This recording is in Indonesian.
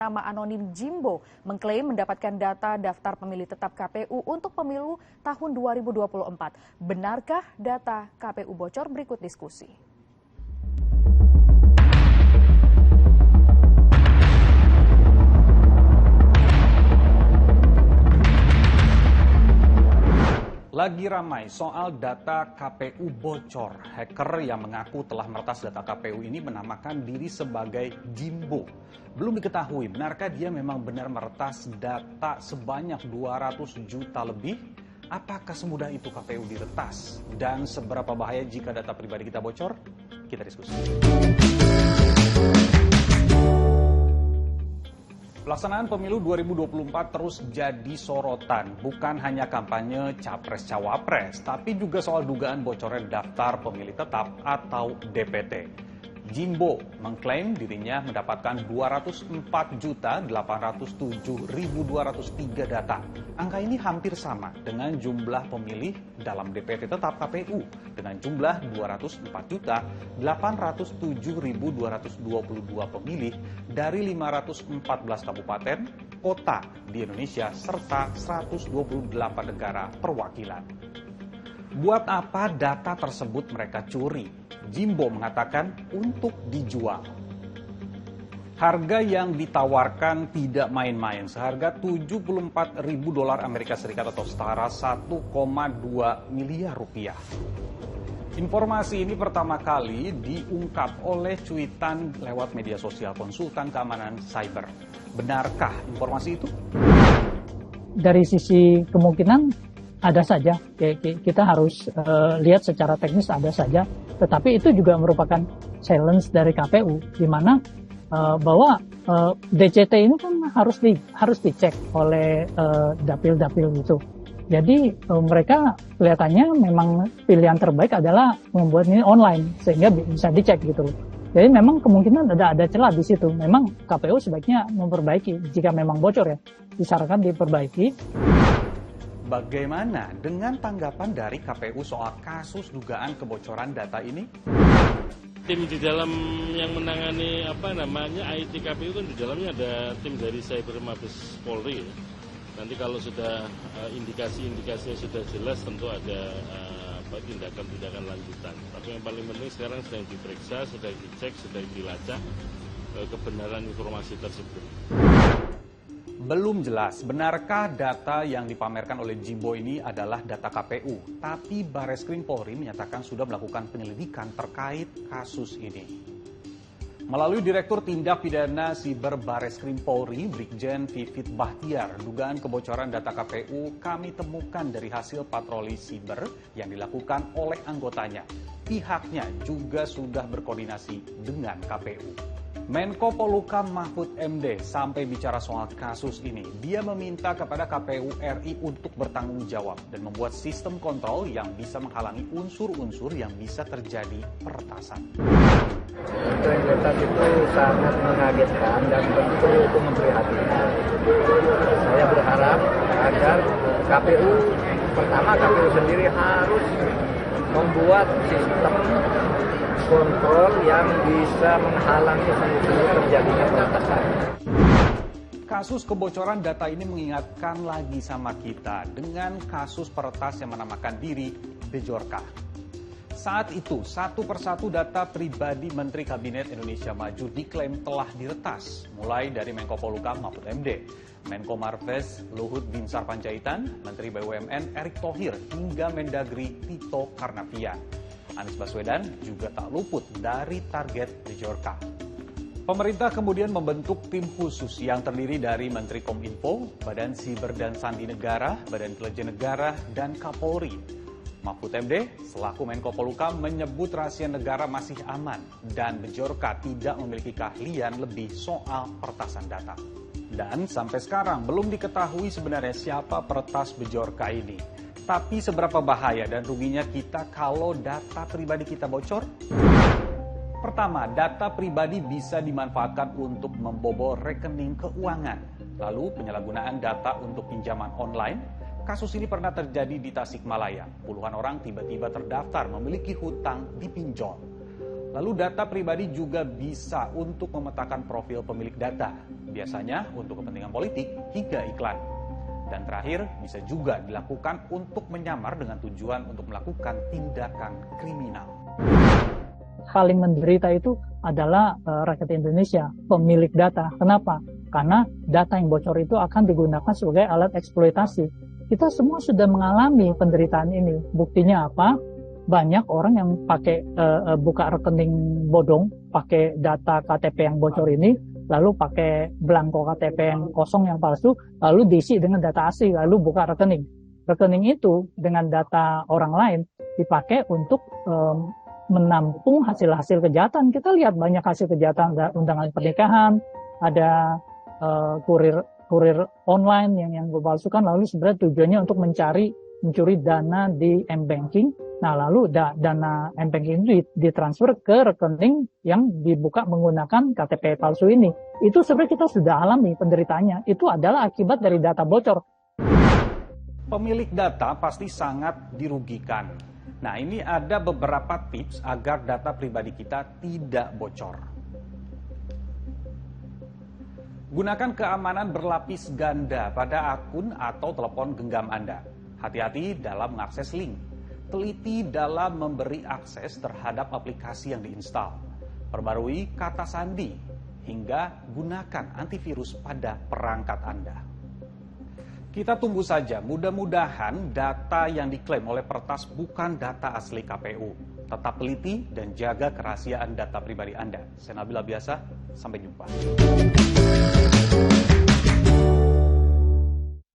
Nama anonim Jimbo mengklaim mendapatkan data daftar pemilih tetap KPU untuk pemilu tahun 2024. Benarkah data KPU bocor? Berikut diskusi. Lagi ramai soal data KPU bocor. Hacker yang mengaku telah meretas data KPU ini menamakan diri sebagai Jimbo. Belum diketahui benarkah dia memang benar meretas data sebanyak 200 juta lebih? Apakah semudah itu KPU diretas? Dan seberapa bahaya jika data pribadi kita bocor? Kita diskusi. Pelaksanaan pemilu 2024 terus jadi sorotan, bukan hanya kampanye Capres-Cawapres, tapi juga soal dugaan bocornya daftar pemilih tetap atau DPT. Jimbo mengklaim dirinya mendapatkan 204.807.203 data. Angka ini hampir sama dengan jumlah pemilih dalam DPT tetap KPU dengan jumlah 204.807.222 pemilih dari 514 kabupaten, kota di Indonesia serta 128 negara perwakilan. Buat apa data tersebut mereka curi? Jimbo mengatakan untuk dijual. Harga yang ditawarkan tidak main-main, seharga $74.000 Amerika Serikat atau setara 1,2 miliar rupiah. Informasi ini pertama kali diungkap oleh cuitan lewat media sosial konsultan keamanan cyber. Benarkah informasi itu? Dari sisi kemungkinan ada saja, kita harus lihat secara teknis ada saja, tetapi itu juga merupakan challenge dari KPU, di mana bahwa DCT ini kan harus dicek oleh dapil-dapil itu. Jadi mereka kelihatannya memang pilihan terbaik adalah membuat ini online sehingga bisa dicek gitu loh. Jadi memang kemungkinan ada celah di situ. Memang KPU sebaiknya memperbaiki jika memang bocor ya, disarankan diperbaiki. Bagaimana dengan tanggapan dari KPU soal kasus dugaan kebocoran data ini? Tim di dalam yang menangani IT KPU kan di dalamnya ada tim dari Cyber Mabes Polri. Nanti kalau sudah indikasi-indikasinya sudah jelas tentu ada tindakan-tindakan lanjutan. Tapi yang paling penting sekarang sedang diperiksa, sedang dicek, sedang dilacak kebenaran informasi tersebut. Belum jelas benarkah data yang dipamerkan oleh Jimbo ini adalah data KPU, tapi Bareskrim Polri menyatakan sudah melakukan penyelidikan terkait kasus ini. Melalui Direktur Tindak Pidana Siber Bareskrim Polri, Brigjen Vivit Bahtiar, dugaan kebocoran data KPU kami temukan dari hasil patroli siber yang dilakukan oleh anggotanya. Pihaknya juga sudah berkoordinasi dengan KPU. Menko Polhukam Mahfud MD sampai bicara soal kasus ini. Dia meminta kepada KPU RI untuk bertanggung jawab dan membuat sistem kontrol yang bisa menghalangi unsur-unsur yang bisa terjadi peretasan. Integritas itu sangat mengagetkan dan tentu itu memprihatinkan. Saya berharap agar KPU sendiri harus membuat sistem kontrol yang bisa menghalangi terjadinya peretasan. Kasus kebocoran data ini mengingatkan lagi sama kita dengan kasus peretas yang menamakan diri Bejorka. Saat itu, satu persatu data pribadi Menteri Kabinet Indonesia Maju diklaim telah diretas, mulai dari Menko Polhukam Mahfud MD, Menko Marves Luhut Binsar Panjaitan, Menteri BUMN Erick Thohir, hingga Mendagri Tito Karnavian. Anies Baswedan juga tak luput dari target Bejorka. Pemerintah kemudian membentuk tim khusus yang terdiri dari Menteri Kominfo, Badan Siber dan Sandi Negara, Badan Intelijen Negara, dan Kapolri. Mahfud MD selaku Menko Polhukam menyebut rahasia negara masih aman dan Bejorka tidak memiliki keahlian lebih soal peretasan data. Dan sampai sekarang belum diketahui sebenarnya siapa peretas Bejorka ini. Tapi seberapa bahaya dan ruginya kita kalau data pribadi kita bocor? Pertama, data pribadi bisa dimanfaatkan untuk membobol rekening keuangan. Lalu penyalahgunaan data untuk pinjaman online. Kasus ini pernah terjadi di Tasikmalaya. Puluhan orang tiba-tiba terdaftar memiliki hutang di pinjol. Lalu data pribadi juga bisa untuk memetakan profil pemilik data. biasanya untuk kepentingan politik hingga iklan. Dan terakhir, bisa juga dilakukan untuk menyamar dengan tujuan untuk melakukan tindakan kriminal. Paling menderita itu adalah rakyat Indonesia, pemilik data. Kenapa? Karena data yang bocor itu akan digunakan sebagai alat eksploitasi. Kita semua sudah mengalami penderitaan ini. Buktinya apa? Banyak orang yang pakai buka rekening bodong, pakai data KTP yang bocor ini, lalu pakai belangko KTP yang kosong yang palsu, lalu diisi dengan data asli, lalu buka rekening. Rekening itu dengan data orang lain dipakai untuk menampung hasil-hasil kejahatan. Kita lihat banyak hasil kejahatan, ada undangan pernikahan, ada kurir online yang dipalsukan, lalu sebenarnya tujuannya untuk mencuri dana di M-Banking. Nah, lalu dana M-Banking itu ditransfer ke rekening yang dibuka menggunakan KTP palsu ini. Itu sebenarnya kita sudah alami penderitaannya. Itu adalah akibat dari data bocor. Pemilik data pasti sangat dirugikan. Nah, ini ada beberapa tips agar data pribadi kita tidak bocor. Gunakan keamanan berlapis ganda pada akun atau telepon genggam Anda. Hati-hati dalam mengakses link. Teliti dalam memberi akses terhadap aplikasi yang diinstal. Perbarui kata sandi, hingga gunakan antivirus pada perangkat Anda. Kita tunggu saja, mudah-mudahan data yang diklaim oleh Pertas bukan data asli KPU. Tetap teliti dan jaga kerahasiaan data pribadi Anda. Saya Nabil Abiasa, sampai jumpa.